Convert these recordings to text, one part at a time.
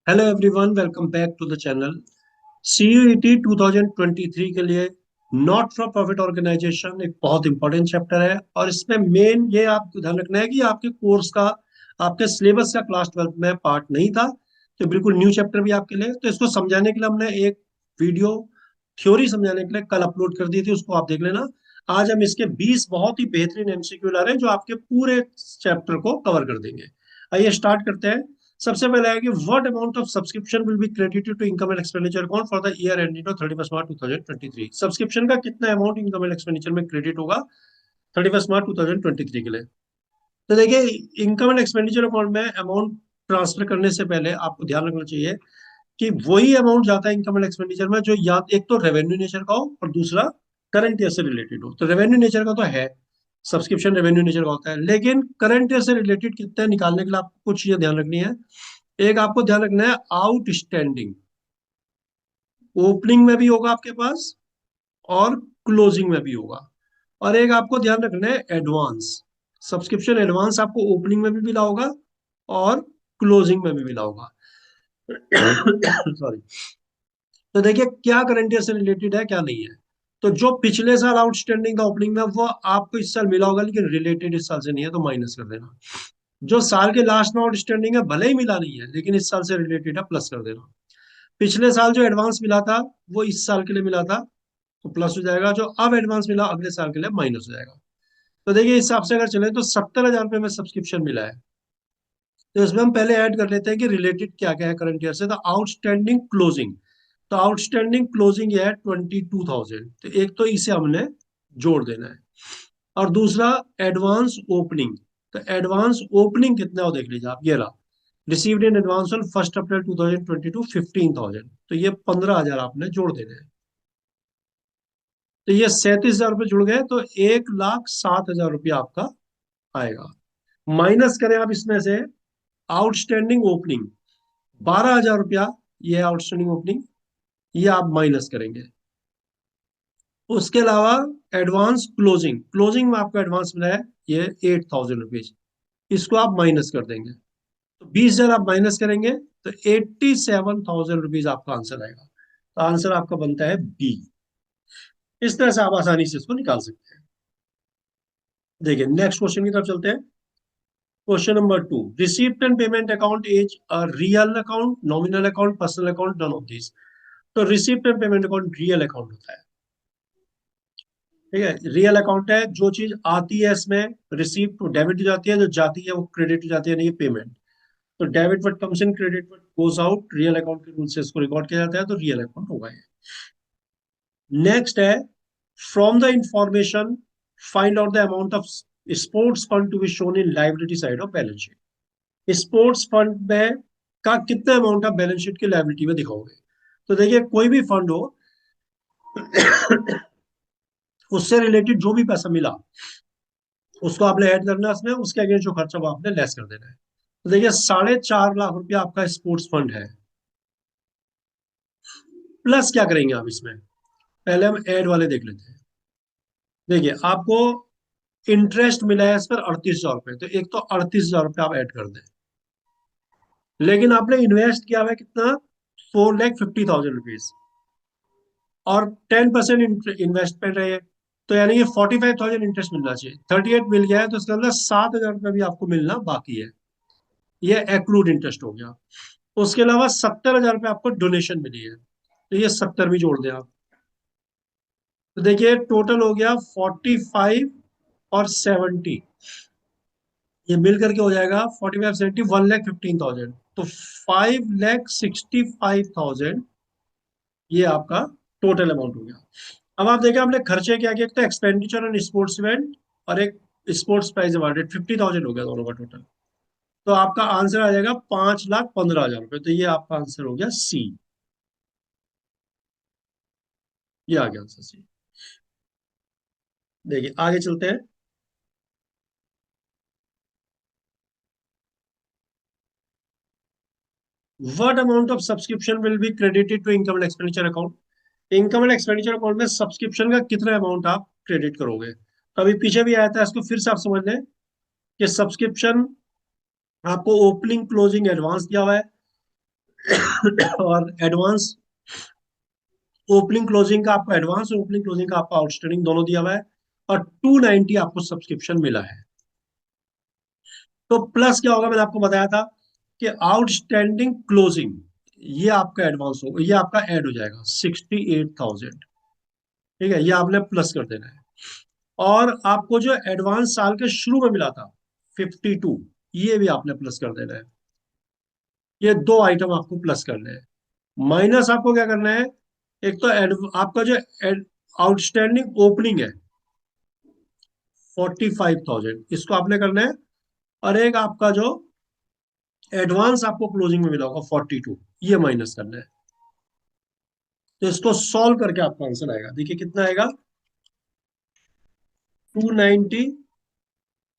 Hello everyone, welcome back to the channel. CUET 2023 के लिए not for profit organisation एक बहुत इंपॉर्टेंट चैप्टर है और इसमें मेन ये आपको ध्यान रखना है कि आपके कोर्स का, आपके सिलेबस का क्लास 12 में पार्ट नहीं था, तो बिल्कुल न्यू चैप्टर भी आपके लिए। तो इसको समझाने के लिए हमने एक वीडियो थ्योरी समझाने के लिए कल अपलोड कर दी थी, उसको आप देख लेना। आज हम इसके 20 बहुत ही बेहतरीन एमसीक्यू ला रहे हैं जो आपके पूरे चैप्टर को कवर कर देंगे। आइए स्टार्ट करते हैं। सबसे पहले है कि what amount of subscription will be credited to income and expenditure account for the year ending on 31 March 2023। Subscription का कितना अमाउंट इनकम एंड एक्सपेंडिचर में क्रेडिट होगा 31 मार्च 2023 के लिए। तो देखिए, इनकम एंड एक्सपेंडिचर अकाउंट में अमाउंट ट्रांसफर करने से पहले आपको ध्यान रखना चाहिए कि वही अमाउंट जाता है इनकम एंड एक्सपेंडिचर में जो या एक तो रेवेन्यू नेचर का हो और दूसरा करंट ईयर से रिलेटेड हो। तो रेवेन्यू नेचर का तो है, सब्सक्रिप्शन रेवेन्यू नेचर का होता है, लेकिन करंट ईयर से रिलेटेड कितने निकालने के लिए आपको कुछ चीजें ध्यान रखनी है। एक आपको ध्यान रखना है आउटस्टैंडिंग, ओपनिंग में भी होगा आपके पास और क्लोजिंग में भी होगा। और एक आपको ध्यान रखना है एडवांस, सब्सक्रिप्शन एडवांस आपको ओपनिंग में भी मिला होगा और क्लोजिंग में भी मिला होगा। सॉरी। तो देखिए क्या करंट ईयर से रिलेटेड है क्या नहीं है। तो जो पिछले साल आउटस्टैंडिंग था ओपनिंग में वो आपको इस साल मिला होगा, लेकिन रिलेटेड इस साल से नहीं है, तो माइनस कर देना। जो साल के लास्ट में आउटस्टैंडिंग है भले ही मिला नहीं है लेकिन इस साल से रिलेटेड है, प्लस कर देना। पिछले साल जो एडवांस मिला था वो इस साल के लिए मिला था, तो प्लस हो जाएगा। जो अब एडवांस मिला अगले साल के लिए माइनस हो जाएगा। तो देखिए इस हिसाब से अगर चले तो 70,000 रुपये में सब्सक्रिप्शन मिला है। तो इसमें हम पहले ऐड कर लेते हैं कि रिलेटेड क्या क्या है करंट ईयर से। तो आउटस्टैंडिंग क्लोजिंग, तो आउटस्टैंडिंग क्लोजिंग है 22,000, तो एक तो इसे हमने जोड़ देना है। और दूसरा एडवांस ओपनिंग, तो एडवांस ओपनिंग कितना है वो देख लीजिए आप। ये रहा, रिसीव्ड इन एडवांस ऑन 1 अप्रैल 2022 15,000, तो ये 15,000 आपने जोड़ देने हैं। तो ये 37,000 रुपये जुड़ गए, तो 1,07,000 रुपया आपका आएगा। माइनस करें आप इसमें से आउटस्टैंडिंग ओपनिंग 12,000 रुपया, ये आउटस्टैंडिंग ओपनिंग, ये आप माइनस करेंगे। उसके अलावा एडवांस क्लोजिंग, क्लोजिंग में आपको एडवांस मिला है ये 8,000 रुपीज, इसको आप माइनस कर देंगे। तो 20,000 आप माइनस करेंगे तो 87,000 रुपीज आपका आंसर आएगा। तो आंसर आपका बनता है बी। इस तरह से आप आसानी से इसको निकाल सकते हैं। देखिए नेक्स्ट क्वेश्चन की तरफ चलते हैं। Question number 2, receipt and payment account is a real account, nominal account, personal account, none of this. तो receipt and payment account real account होता है। ठीक है, रियल अकाउंट है, जो चीज आती है इसमें रिसीप्ट तो डेबिट हो जाती है, जो जाती है वो क्रेडिट हो जाती है, नहीं पेमेंट। तो debit what comes in, credit what goes out, real account के रूल से इसको रिकॉर्ड किया जाता है, तो रियल अकाउंट होगा ये। नेक्स्ट है, from the information find out the amount of sports fund to be shown in liability side of balance sheet. Sports fund में का कितना अमाउंट आप बैलेंस शीट की लाइबिलिटी में दिखाओगे। तो देखिए कोई भी फंड हो उससे रिलेटेड जो भी पैसा मिला उसको आपने ऐड करना है उसमें, उसके अगेंस्ट जो खर्चा वो आपने लेस कर देना है। तो देखिए 4.5 लाख रुपया आपका स्पोर्ट्स फंड है, प्लस क्या करेंगे आप इसमें, पहले हम ऐड वाले देख लेते हैं। देखिए आपको इंटरेस्ट मिला है इस पर 38,000 रुपये, तो एक तो 38,000 रुपये आप ऐड कर दें। लेकिन आपने इन्वेस्ट किया हुआ है कितना, 4,50,000 रुपीज, और 10% इन्वेस्टमेंट है ये, तो यानी कि 45,000 इंटरेस्ट मिलना चाहिए। 38 मिल गया है तो इसके अंदर 7,000 रुपये भी आपको मिलना बाकी है, ये एक्रूड इंटरेस्ट हो गया। उसके अलावा 70,000 रुपये आपको डोनेशन मिली है, तो ये 70 भी जोड़ दें आप। तो देखिए टोटल हो गया 45 और 70, ये मिल करके हो जाएगा 45 70 1,15,000, तो 5,65,000 ये आपका टोटल अमाउंट हो गया। अब आप देखें हमने खर्चे क्या किया, एक तो एक्सपेंडिचर ऑन स्पोर्ट्स इवेंट और एक स्पोर्ट्स प्राइज अवार्डेड, 50,000 हो गया दोनों का टोटल। तो आपका आंसर आ जाएगा 5,15,000 रुपये, तो ये आपका आंसर हो गया सी। ये आ गया आंसर सी। देखिए आगे चलते हैं। What amount of subscription will be credited to income and expenditure account. Income and expenditure account में सब्सक्रिप्शन का कितना अमाउंट आप क्रेडिट करोगे। तो अभी पीछे भी आया था, इसको फिर से आप समझ लें कि सब्सक्रिप्शन आपको ओपनिंग क्लोजिंग एडवांस दिया हुआ है, और एडवांस ओपनिंग क्लोजिंग का आपको एडवांस और ओपनिंग क्लोजिंग का आपको आउटस्टैंडिंग दोनों दिया हुआ है, और 290 आपको सब्सक्रिप्शन मिला है। तो प्लस क्या होगा, मैंने आपको बताया था कि आउटस्टैंडिंग क्लोजिंग, ये आपका एडवांस होगा, ये आपका ऐड हो जाएगा 68,000। ठीक है, ये आपने प्लस कर देना है। और आपको जो एडवांस साल के शुरू में मिला था 52, ये भी आपने प्लस कर देना है। ये दो आइटम आपको प्लस करने हैं। माइनस आपको क्या करना है, एक तो आपका जो आउटस्टैंडिंग ओपनिंग है 45,000, इसको आपने करना है। और एक आपका जो एडवांस आपको क्लोजिंग में मिला होगा 42, ये माइनस करना है। तो इसको सॉल्व करके आपका आंसर आएगा, देखिए कितना आएगा, 290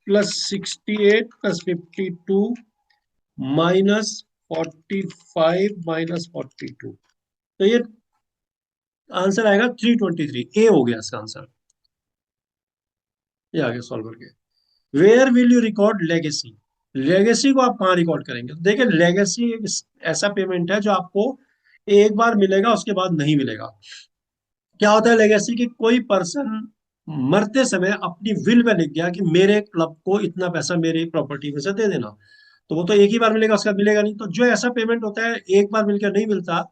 प्लस 68 प्लस 52 माइनस 45 माइनस 42। तो ये आंसर आएगा 323, ए हो गया इसका आंसर। ये आगे सॉल्व करके, where will you record legacy. Legacy को आप कहाँ रिकॉर्ड करेंगे, तो देखिए लेगेसी एक ऐसा पेमेंट है जो आपको एक बार मिलेगा, उसके बाद नहीं मिलेगा। क्या होता है लेगेसी की, कोई पर्सन मरते समय अपनी विल में लिख गया कि मेरे क्लब को इतना पैसा मेरी प्रॉपर्टी में से दे देना, तो वो तो एक ही बार मिलेगा, उसका मिलेगा नहीं। तो जो ऐसा पेमेंट होता है एक बार मिलकर नहीं मिलता,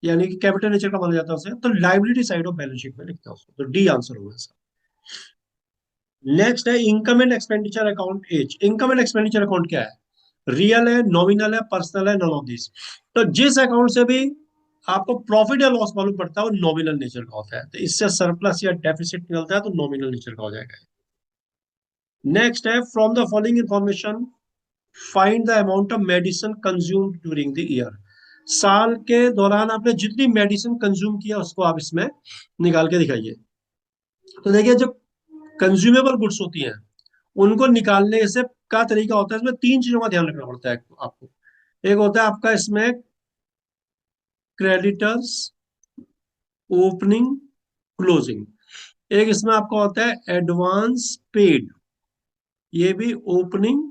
यानी कि कैपिटल नेचर का माना जाता है उसे, तो liability side of balance sheet में लिखता है उसको। तो डी आंसर होगा इसका। नेक्स्ट है income and expenditure account as. Income and expenditure account क्या है, रियल है, नॉमिनल है, पर्सनल है, नॉन ऑफ दिस। तो जिस अकाउंट से भी आपको प्रॉफिट या लॉस मालूम पड़ता है वो नॉमिनल नेचर का होता है, तो इससे सरप्लस या डेफिसिट निकलता है तो नॉमिनल नेचर का हो जाएगा। नेक्स्ट है from the following information find the amount of medicine consume during the year. साल के दौरान आपने जितनी मेडिसिन कंज्यूम किया उसको आप इसमें निकाल के दिखाइए। तो देखिए जो कंज्यूमेबल गुड्स होती हैं उनको निकालने से का तरीका होता है, इसमें तीन चीजों का ध्यान रखना पड़ता है आपको। एक होता है आपका इसमें क्रेडिटर्स, ओपनिंग, क्लोजिंग। एक इसमें आपका होता है एडवांस पेड, ये भी ओपनिंग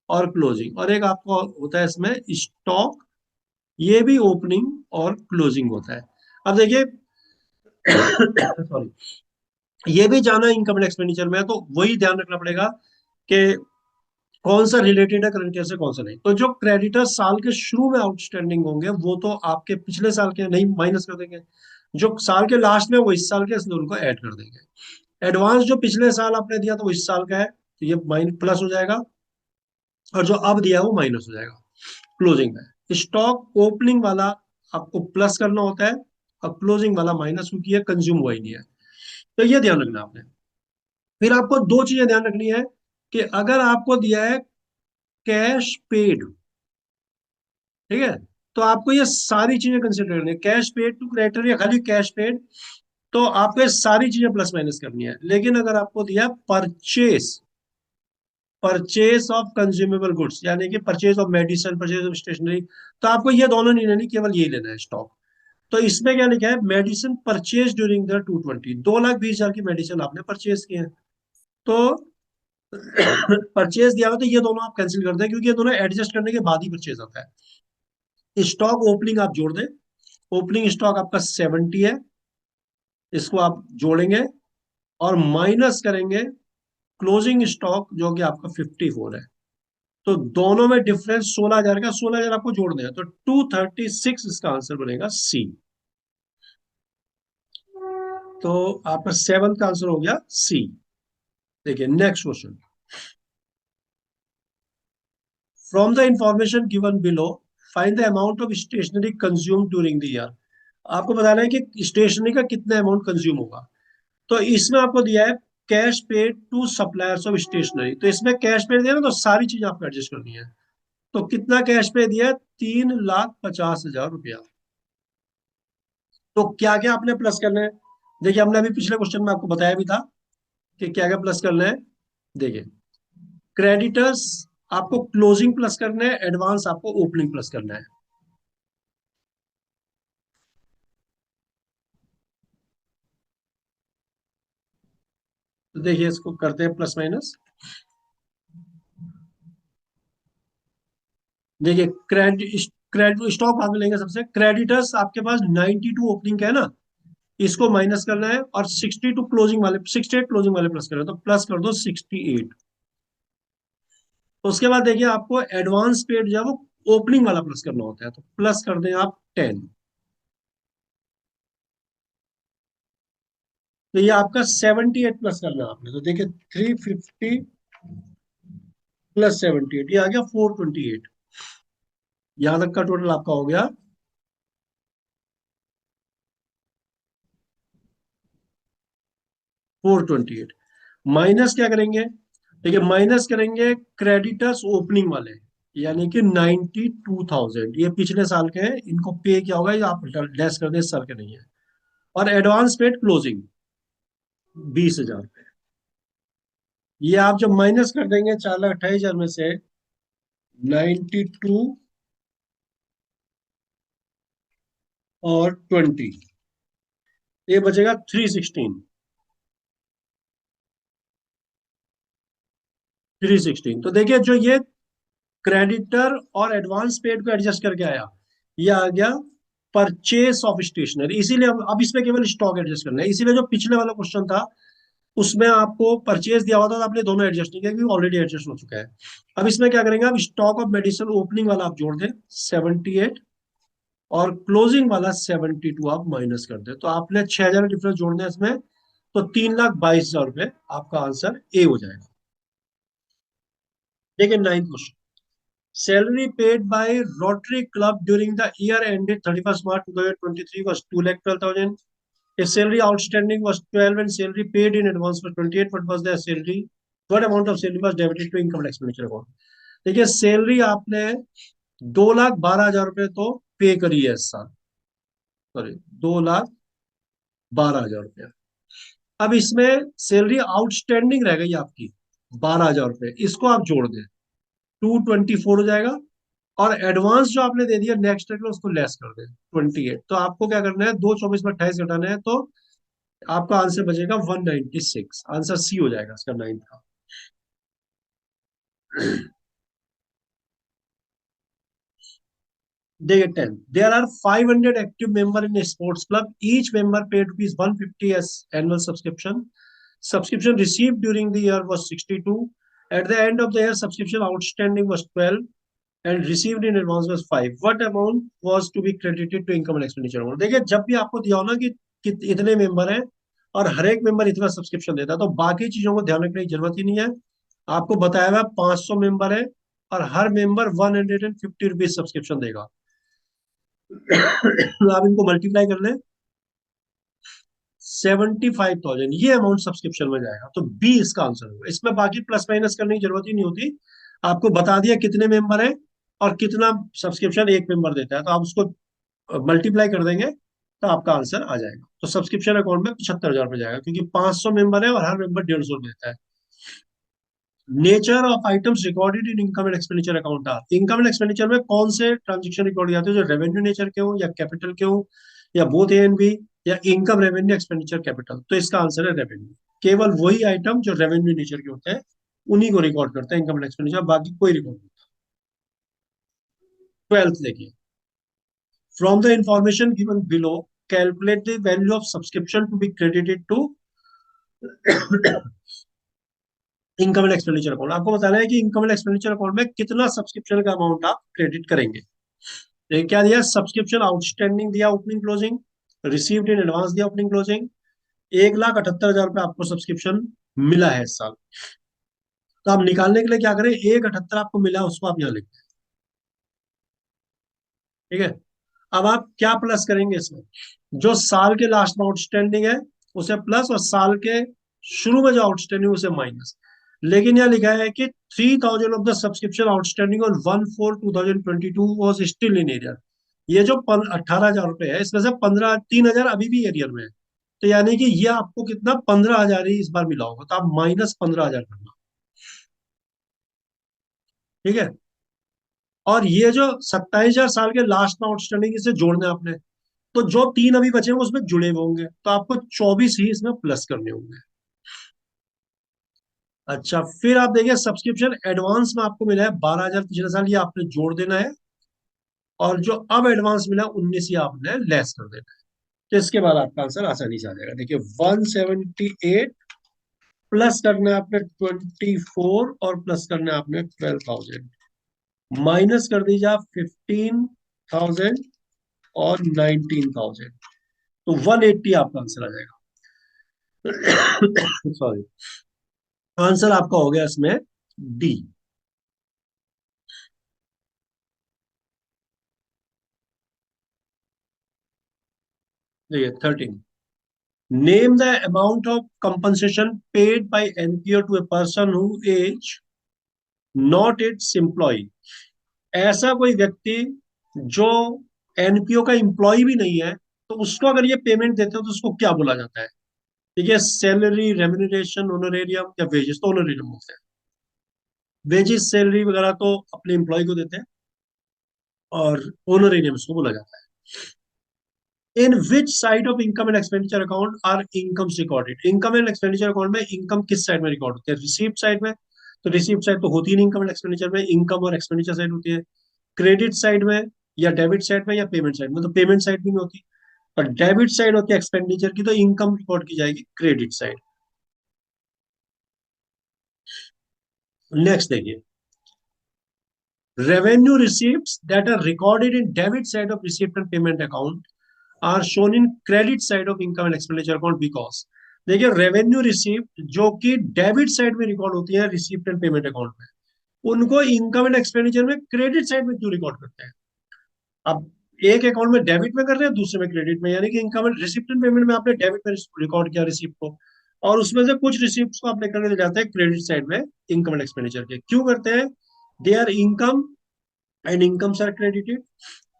और क्लोजिंग। और एक आपका होता है इसमें स्टॉक, ये भी ओपनिंग और क्लोजिंग होता है। अब देखिए सॉरी, ये भी जाना इनकम एंड एक्सपेंडिचर में है, तो वही ध्यान रखना पड़ेगा कि कौन सा रिलेटेड है करंट ईयर से, कौन सा नहीं। तो जो क्रेडिटर साल के शुरू में आउटस्टैंडिंग होंगे वो तो आपके पिछले साल के नहीं, माइनस कर देंगे। जो साल के लास्ट में वो इस साल के, इसलिए उनको ऐड कर देंगे। एडवांस जो पिछले साल आपने दिया तो वो इस साल का है, तो ये माइनस प्लस हो जाएगा, और जो अब दिया है वो माइनस हो जाएगा क्लोजिंग में। स्टॉक ओपनिंग वाला आपको प्लस करना होता है, और क्लोजिंग वाला माइनस, क्योंकि ये कंज्यूम हुआ ही नहीं है। तो ये ध्यान रखना आपने। फिर आपको दो चीजें ध्यान रखनी है कि अगर आपको दिया है कैश पेड, ठीक है, तो आपको ये सारी चीजें कंसिडर करनी है, कैश पेड टू क्रेडिटर या खाली कैश पेड, तो आपको ये सारी चीजें प्लस माइनस करनी है। लेकिन अगर आपको दिया purchase, purchase of consumable goods, यानी कि purchase of medicine, purchase of stationery, तो आपको ये दोनों नहीं लेनी, केवल यही लेना है स्टॉक। तो इसमें क्या लिखा है, मेडिसिन परचेज ड्यूरिंग द 220, 2,20,000 की मेडिसिन आपने परचेज की है। तो परचेज दिया हुआ तो ये दोनों आप कैंसिल कर दें, क्योंकि ये दोनों एडजस्ट करने के बाद ही परचेज आता है। स्टॉक ओपनिंग आप जोड़ दें, ओपनिंग स्टॉक आपका 70 है, इसको आप जोड़ेंगे और माइनस करेंगे क्लोजिंग स्टॉक जो कि आपका 54 है। तो दोनों में डिफरेंस 16,000 का, 16,000 आपको जोड़ने हैं, तो 236 इसका आंसर बनेगा सी। तो आपका सेवंथ का आंसर हो गया सी। देखिए next question, from the information given below find the amount of stationery consume during the year. आपको बताना है कि स्टेशनरी का कितना अमाउंट कंज्यूम होगा। तो इसमें आपको दिया है cash paid to suppliers of stationery, तो इसमें कैश पेड दिया ना, तो सारी चीज आपको एडजस्ट करनी है। तो कितना कैश पे दिया है, 3,50,000 रुपया। तो क्या क्या आपने प्लस करना है, देखिए हमने अभी पिछले क्वेश्चन में आपको बताया भी था कि क्या क्या प्लस करना है। देखिए क्रेडिटर्स आपको क्लोजिंग प्लस करना है, एडवांस आपको ओपनिंग प्लस करना है। तो देखिए इसको करते हैं प्लस माइनस। देखिए क्रेडिट क्रेडिट स्टॉक बाद में लेंगे। सबसे क्रेडिटर्स आपके पास 92 ओपनिंग का है ना, इसको माइनस करना है, और 62 क्लोजिंग वाले, 68 क्लोजिंग वाले प्लस करें, तो प्लस कर दो 68। उसके बाद देखिए आपको एडवांस पेड जो है वो ओपनिंग वाला प्लस करना होता है, तो प्लस कर दें आप 10। तो ये आपका 78 प्लस करना है आपने, तो देखिए 350 प्लस 78, ये आ गया 428। यहां तक का टोटल आपका हो गया 428। माइनस क्या करेंगे, देखिए माइनस करेंगे क्रेडिटर्स ओपनिंग वाले, यानी कि 92,000, ये पिछले साल के हैं, इनको पे किया होगा, ये आप लेस कर दें, इस साल के नहीं है। और एडवांस पेड क्लोजिंग 20,000, ये आप जब माइनस कर देंगे 4,28,000 में से 92 और 20, ये बचेगा 316। 316, तो देखिए जो ये क्रेडिटर और एडवांस पेड को एडजस्ट करके आया, ये आ गया परचेस ऑफ स्टेशनरी। इसीलिए अब इसमें केवल स्टॉक एडजस्ट करना है, इसीलिए जो पिछले वाला क्वेश्चन था उसमें आपको परचेज दिया हुआ था, तो आपने दोनों एडजस्ट नहीं किया क्योंकि ऑलरेडी एडजस्ट हो चुका है। अब इसमें क्या करेंगे, अब स्टॉक ऑफ मेडिसिन ओपनिंग वाला आप जोड़ दें 78, और क्लोजिंग वाला 72 आप माइनस कर दें, तो आपने 6,000 डिफरेंस जोड़ना है इसमें, तो 3,22,000 रुपये आपका आंसर ए हो जाएगा। देखिए ninth question, salary paid by rotary club during the year ended 31st March 2023 was 2,12,000. If salary outstanding was 12 and salary paid in advance was 28, what was the salary? What amount of salary was debited to income and expenditure account? देखिए salary आपने 2,12,000 रुपये तो पे करी है इस साल, sorry 2,12,000 रुपये। अब इसमें सैलरी आउटस्टैंडिंग रह गई आपकी 12,000 रुपये, इसको आप जोड़ दें 224 हो जाएगा, और एडवांस जो आपने दे दिया नेक्स्ट ईयर उसको लेस कर दें 28। तो आपको क्या करना है, 2 24 में 28 घटाना है, तो आपका आंसर बचेगा 196। आंसर सी हो जाएगा इसका, नाइन्थ का। देखिए 10, there are 500 active member in sports club, each member paid ₹150 as annual subscription. Subscription received during the year was 62. At the end of the year, subscription outstanding was 12 and received in advance was 5. What amount was to be credited to income and expenditure account? देखिए जब भी आपको दिया हो ना कि इतने member हैं और हर एक मेंबर इतना सब्सक्रिप्शन देता है, तो बाकी चीजों को ध्यान रखने की जरूरत ही नहीं है। आपको बताया हुआ 500 मेंबर है और हर मेंबर ₹150 सब्सक्रिप्शन देगा। तो आप इनको मल्टीप्लाई कर लें, 75,000 ये अमाउंट सब्सक्रिप्शन में जाएगा, तो बी इसका आंसर होगा। इसमें बाकी प्लस माइनस करने की जरूरत ही नहीं होती, आपको बता दिया कितने मेंबर है और कितना सब्सक्रिप्शन एक मेंबर देता है, तो आप उसको मल्टीप्लाई कर देंगे तो आपका आंसर आ जाएगा। तो सब्सक्रिप्शन अकाउंट में 75,000 रुपये जाएगा, क्योंकि 500 मेंबर है और हर मेंबर 150 देता है। Nature of items recorded in income and expenditure account are, income and expenditure में कौन से ट्रांजेक्शन रिकॉर्ड किए जाते हैं, जो रेवेन्यू नेचर के हो या कैपिटल के हो या बोथ ए एंड बी, या इनकम रेवेन्यू एक्सपेंडिचर कैपिटल, तो इसका आंसर है रेवेन्यू। केवल वही आइटम जो रेवेन्यू नेचर के होते हैं उन्हीं को रिकॉर्ड करते हैं इनकम एंड एक्सपेंडिचर, बाकी कोई रिकॉर्ड नहीं। 12th देखिए, from the information given below calculate the value of subscription to be credited to income and expenditure account. आपको बताना है कि इनकम एंड एक्सपेंडिचर अकाउंट में कितना सब्सक्रिप्शन का अमाउंट आप क्रेडिट करेंगे। तो क्या दिया, सब्सक्रिप्शन आउटस्टैंडिंग दिया opening closing, received in advance दिया ओपनिंग क्लोजिंग, 1,78,000 रुपये आपको सब्सक्रिप्शन मिला है इस साल। तो आप निकालने के लिए क्या करें, 1,78 आपको मिला है उसको आप यहाँ लिख दें, ठीक है। अब आप क्या प्लस करेंगे इसमें, जो साल के लास्ट में आउटस्टैंडिंग है उसे प्लस, और साल के शुरू में जो आउटस्टैंडिंग उसे माइनस। लेकिन यह लिखा है कि 3,000 of the subscription outstanding on 1/4/2022 was still in arrear. ये जो 18,000 रुपये है इसमें से 3,000 अभी भी एरियर में है, तो यानी कि ये आपको कितना 15,000 ही इस बार मिला होगा, तो आप -15,000 करना, ठीक है। और ये जो 27,000 साल के लास्ट में आउटस्टैंडिंग इसे जोड़ने हैं आपने, तो जो 3 अभी बचे होंगे उसमें जुड़े हुए होंगे, तो आपको 24 ही इसमें प्लस करने होंगे। अच्छा, फिर आप देखिए सब्सक्रिप्शन एडवांस में आपको मिला है 12,000 पिछले साल, ये आपने जोड़ देना है, और जो अब एडवांस मिला 19 ही आपने लेस कर देना है। तो इसके बाद आपका आंसर आसानी से आ जाएगा। देखिए 178 प्लस करना है आपने 24 और प्लस करना है आपने 12,000, माइनस कर दीजिए आप 15,000 और 19,000, तो 180 आपका आंसर आ जाएगा। सॉरी, आंसर आपका हो गया इसमें डी। देखिए 13, name the amount of compensation paid by NPO to a person who is not its employ. ऐसा कोई व्यक्ति जो एनपीओ का एम्प्लॉय भी नहीं है, तो उसको अगर ये पेमेंट देते हो तो उसको क्या बोला जाता है? ठीक है, सैलरी, रेम्यूनरेशन, ऑनरेरियम या वेजेस? तो ऑनरेरियम बोलते हैं। वेजेस, सैलरी वगैरह तो अपने एम्प्लॉय को देते हैं, और ऑनरेरियम इसको बोला जाता है। In which side of income and expenditure account are incomes recorded? Income and expenditure account में इनकम किस साइड में रिकॉर्ड होती है? रिसीप्ट साइड में? तो रिसीप्ट साइड तो होती नहीं इनकम एंड एक्सपेंडिचर में, इनकम और एक्सपेंडिचर साइड होती है। क्रेडिट साइड में, या डेबिट साइड में, या पेमेंट साइड में? तो पेमेंट साइड भी नहीं होती। और डेबिट साइड होती है एक्सपेंडिचर की, तो इनकम रिकॉर्ड की जाएगी क्रेडिट साइड। नेक्स्ट देखिए, revenue receipts that are recorded in debit side of receipt and payment account are shown in credit side of income and expenditure account because, देखिए revenue receipt जो कि debit side में record होती है receipt and payment account में, उनको income and expenditure में credit side में क्यों रिकॉर्ड करते हैं? अब एक अकाउंट में डेबिट में कर रहे हैं, दूसरे में क्रेडिट में, यानी कि income and receipt and payment में आपने डेबिट में रिकॉर्ड किया रिसिप्ट को, और उसमें से कुछ रिसिप्ट को आपने करके जाते हैं क्रेडिट साइड में इनकम एंड एक्सपेंडिचर के। क्यों करते हैं? They are income and incomes are credited.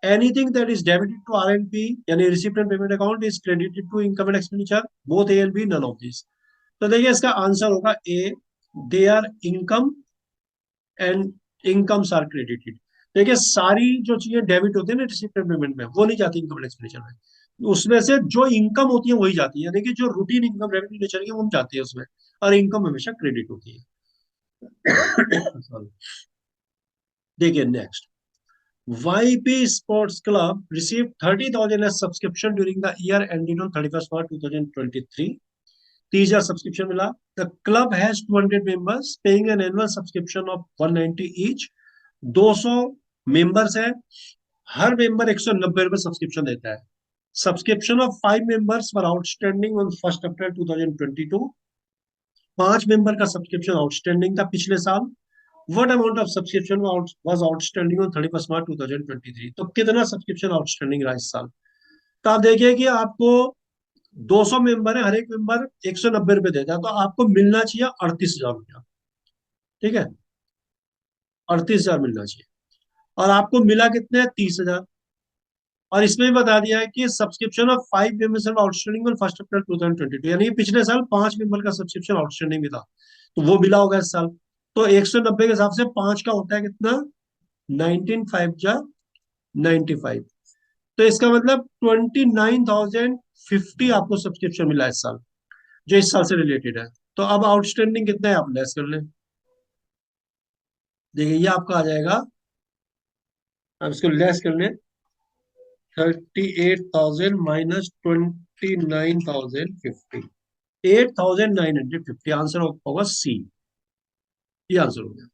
Anything that is debited to RNP, यानी receipt and payment account, is credited to income and expenditure. Both A and B, none of these. तो देखिए इसका answer होगा A, they are income and incomes are credited. देखिए सारी जो चीजें debit होती है ना रिसीप्ट एंड पेमेंट में, वो नहीं जाती इनकम एंड एक्सपेंडिचर में। उसमें से जो इनकम होती है वही जाती है, यानी कि जो रूटीन इनकम रेवेन्यू नेचर की वो जाती है उसमें, और इनकम हमेशा क्रेडिट होती है। Sorry. देखिए next, YP Sports Club received 30,000 as subscription during the year ending on 31st March 2023. 30,000 subscription मिला. The club has 200 members paying an annual subscription of 190 each. 200 members है, हर मेंबर 190 रुपए सब्सक्रिप्शन देता है। Subscription of 5 members were outstanding on 1 April 2022। 5 member का subscription outstanding था पिछले साल। What amount of subscription was outstanding on 31st March 2023? तो कितना सब्सक्रिप्शन आउटस्टैंडिंग रहा इस साल? तो आप देखिए कि आपको 200 मेंबर है, हर एक मेंबर 190 रुपए देता है, तो आपको मिलना चाहिए 38,000 रुपया। ठीक है, 38,000 मिलना चाहिए, और आपको मिला कितने? 30,000। और इसमें भी बता दिया है कि subscription of 5 members outstanding on 1 अप्रैल 2022, यानी कि पिछले साल 5 मेंबर का सब्सक्रिप्शन आउटस्टैंडिंग भी था, तो वो मिला होगा इस साल। तो 190 के हिसाब से 5 का होता है कितना? 19,5 तो इसका मतलब 29,050 आपको सब्सक्रिप्शन मिला है इस साल, जो इस साल से रिलेटेड है। तो अब आउटस्टैंडिंग कितना है आप लेस कर लें। देखिए ये आपका आ जाएगा, आप इसको लेस कर लें, 38,000 माइनस 29,050, 8,950। आंसर होगा सी, ये आंसर हो गया।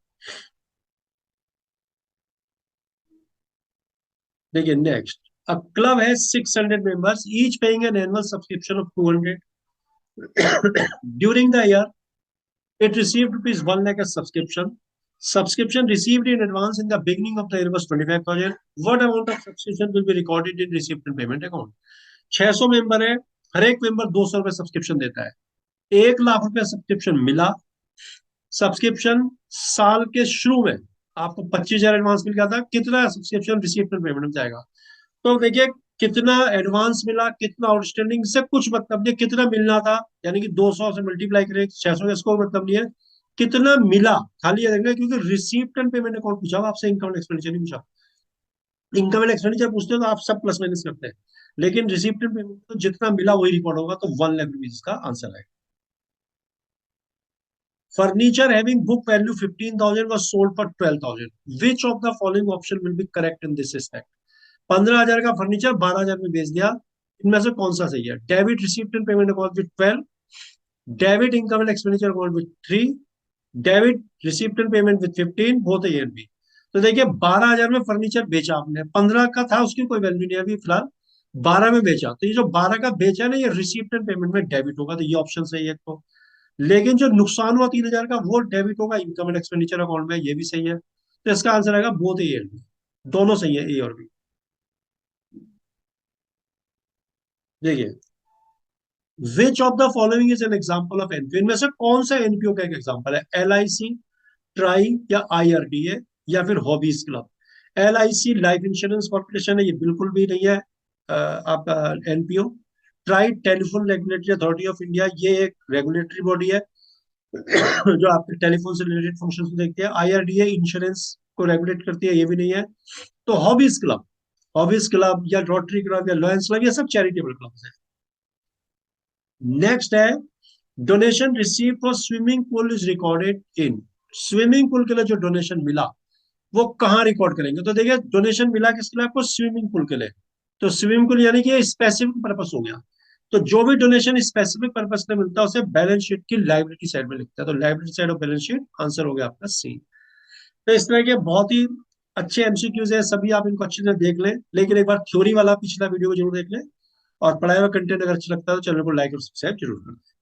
देखिए नेक्स्ट, अ क्लब है 600 members each paying an annual subscription of 200 during the year. It received rupees 1 lakh as subscription. Subscription received in advance in the beginning of the year was 25,000. What amount of subscription will be recorded in receipt and payment account? 600 member है, हर एक member 200 रुपए subscription देता है। 1 लाख रुपए subscription मिला। Subscription साल के शुरू में आपको 25,000 एडवांस मिल गया था। कितना सब्सक्रिप्शन रिसीट एंड पेमेंट में जाएगा? तो देखिए कितना एडवांस मिला, कितना आउटस्टैंडिंग से कुछ मतलब नहीं, कितना मिलना था, यानी कि 200 से मल्टीप्लाई करें 600 इसको मतलब नहीं है, कितना मिला खाली ये देखना, क्योंकि रिसीप्ट एंड पेमेंट अकाउंट पूछा हुआ आपसे, इनकम एक्सपेंडिचर नहीं पूछा। इनकम एंड एक्सपेंडिचर पूछते हो तो आप सब प्लस माइनस करते हैं, लेकिन रिसीप्ट एंड पेमेंट तो जितना मिला वही रिकॉर्ड होगा, तो 1 लाख रुपीज का आंसर है। Furniture having book value 15,000 was sold for 12,000. Which of the following option will be correct in this respect? 15,000 का फर्नीचर 12,000 में बेच दिया, इनमें से कौन सा सही है? Debit receipt and payment account with 12, debit income and expenditure account with 3, debit receipt and payment with 15, both A and B. तो देखिए 12,000 में फर्नीचर बेचा आपने, 15 का था उसकी कोई वैल्यू नहीं है अभी फिलहाल, 12 में बेचा, तो ये जो 12 का बेचा है ना, ये रिसीप्ट एंड पेमेंट में डेबिट होगा, तो ये ऑप्शन सही है तो। लेकिन जो नुकसान हुआ 3,000 का, वो डेबिट होगा इनकम एंड एक्सपेंडिचर अकाउंट में, ये भी सही है, तो इसका आंसर आएगा बोथ ए एंड बी, दोनों सही है, ए और बी। देखिए, which of the following is an example of NPO, इनमें से कौन सा एनपीओ का एक एग्जाम्पल है? एल आई सी, ट्राई या IRDA या फिर hobbies club? LIC life insurance corporation है, ये बिल्कुल भी नहीं है आपका NPO. Try telephone regulatory authority of India, ये एक रेगुलेटरी बॉडी है जो आपके टेलीफोन से रिलेटेड फंक्शन को देखती है। IRDA इंश्योरेंस को रेगुलेट करती है, ये भी नहीं है। तो हॉबीज क्लब, हॉबीज क्लब या रोटरी क्लब या लॉयंस क्लब, ये सब चैरिटेबल क्लब है। नेक्स्ट है, donation receive for swimming pool is recorded in, swimming pool के लिए जो डोनेशन मिला वो कहाँ रिकॉर्ड करेंगे? तो देखिए, डोनेशन मिला किसके लिए आपको? स्विमिंग पूल के लिए, तो स्विमिंग पूल यानी कि स्पेसिफिक पर्पस हो गया, तो जो भी डोनेशन स्पेसिफिक पर्पस में मिलता है उसे बैलेंस शीट की लाइबिलिटी साइड में लिखता है, तो liability side of balance sheet answer हो गया आपका सी। तो इस तरह के बहुत ही अच्छे एमसीक्यूज है, सभी आप इनको अच्छे से देख लें, लेकिन एक बार थ्योरी वाला पिछला वीडियो को जरूर देख लें, और पढ़ाया हुआ कंटेंट अगर अच्छा लगता है तो चैनल को लाइक और सब्सक्राइब जरूर करें।